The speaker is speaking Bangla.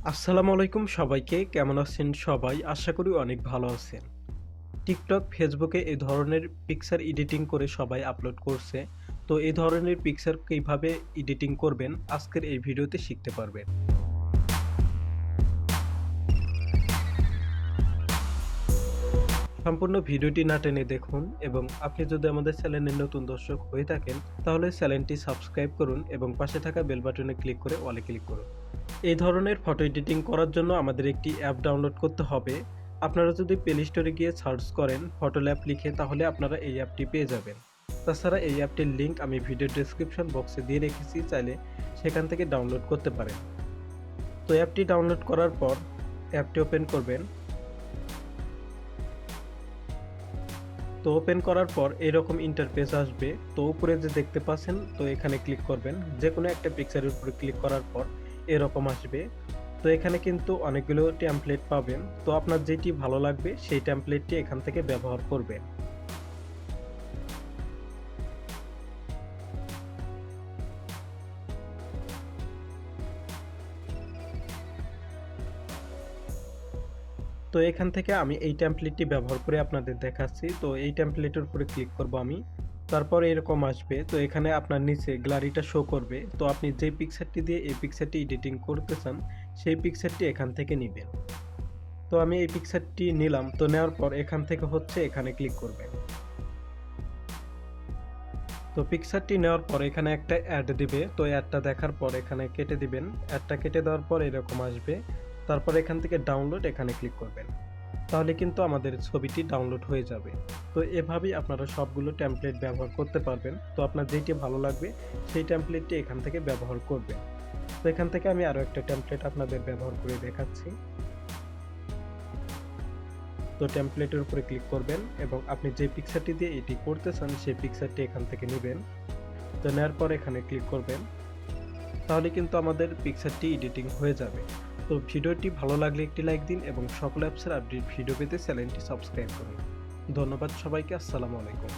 আসসালামু আলাইকুম সবাইকে। কেমন আছেন সবাই? আশা করি অনেক ভালো আছেন। টিকটক, ফেসবুকে এই ধরনের পিকচার এডিটিং করে সবাই আপলোড করছে। তো এই ধরনের পিকচার কিভাবে এডিটিং করবেন আজকের এই ভিডিওতে শিখতে পারবেন। সম্পূর্ণ ভিডিওটি না টেনে দেখুন এবং আপনি যদি আমাদের চ্যানেলের নতুন দর্শক হয়ে থাকেন তাহলে চ্যানেলটি সাবস্ক্রাইব করুন এবং পাশে থাকা বেল বাটনে ক্লিক করে অলে ক্লিক করুন। এই ধরনের ফটো এডিটিং করার জন্য আমাদের একটি অ্যাপ ডাউনলোড করতে হবে। আপনারা যদি প্লে স্টোরে গিয়ে সার্চ করেন PhotoLab লিখে তাহলে আপনারা এই অ্যাপটি পেয়ে যাবেন। তাছাড়া এই অ্যাপটির লিঙ্ক আমি ভিডিও ডেসক্রিপশন বক্সে দিয়ে রেখেছি, চাইলে সেখান থেকে ডাউনলোড করতে পারেন। তো অ্যাপটি ডাউনলোড করার পর অ্যাপটি ওপেন করবেন। তো ওপেন করার পর এরকম ইন্টারফেস আসবে। তো উপরে যে দেখতে পাচ্ছেন তো এখানে ক্লিক করবেন। যে কোনো একটা পিকচারের উপরে ক্লিক করার পর এরকম আসবে। তো এখানে কিন্তু অনেকগুলো টেমপ্লেট পাবেন। তো আপনার যেটি ভালো লাগবে সেই টেমপ্লেটটি এখান থেকে ব্যবহার করবেন। তো এখান থেকে আমি এই টেমপ্লেটটি ব্যবহার করে আপনাদের দেখাচ্ছি। তো এই টেমপ্লেটের উপরে ক্লিক করব আমি। তারপরে এরকম আসবে। তো এখানে আপনার নিচে গ্যালারিটা শো করবে। তো আপনি যে পিকচারটি দিয়ে এই পিকচারটি এডিটিং করতে চান সেই পিকচারটি এখান থেকে নেবেন। তো আমি এই পিকচারটি নিলাম। তো নেওয়ার পর এখান থেকে হচ্ছে এখানে ক্লিক করবেন। তো পিকচারটি নেওয়ার পর এখানে একটা অ্যাড দিবে। তো অ্যাডটা দেখার পর এখানে কেটে দিবেন। অ্যাডটা কেটে দেওয়ার পর এরকম আসবে। তারপর এখান থেকে ডাউনলোড এখানে ক্লিক করবেন। তাহলে কিন্তু আমাদের ছবিটি ডাউনলোড হয়ে যাবে। তো এভাবেই আপনারা সবগুলো টেমপ্লেট ব্যবহার করতে পারবেন। তো আপনার যেটি ভালো লাগবে সেই টেমপ্লেটটি এখান থেকে ব্যবহার করবেন। তো এখান থেকে আমি আরও একটা টেমপ্লেট আপনাদের ব্যবহার করে দেখাচ্ছি। তো টেমপ্লেটের উপরে ক্লিক করবেন এবং আপনি যে পিকচারটি দিয়ে এটি করতে চান সেই পিকচারটি এখান থেকে নেবেন। তো নেওয়ার পর এখানে ক্লিক করবেন। তাহলে কিন্তু আমাদের পিকচারটি এডিটিং হয়ে যাবে। তো ভিডিওটি ভালো লাগলে একটি লাইক দিন এবং সকল অ্যাপসের আপডেট ভিডিও পেতে চ্যানেলটি সাবস্ক্রাইব করুন। ধন্যবাদ সবাইকে। আসসালামু আলাইকুম।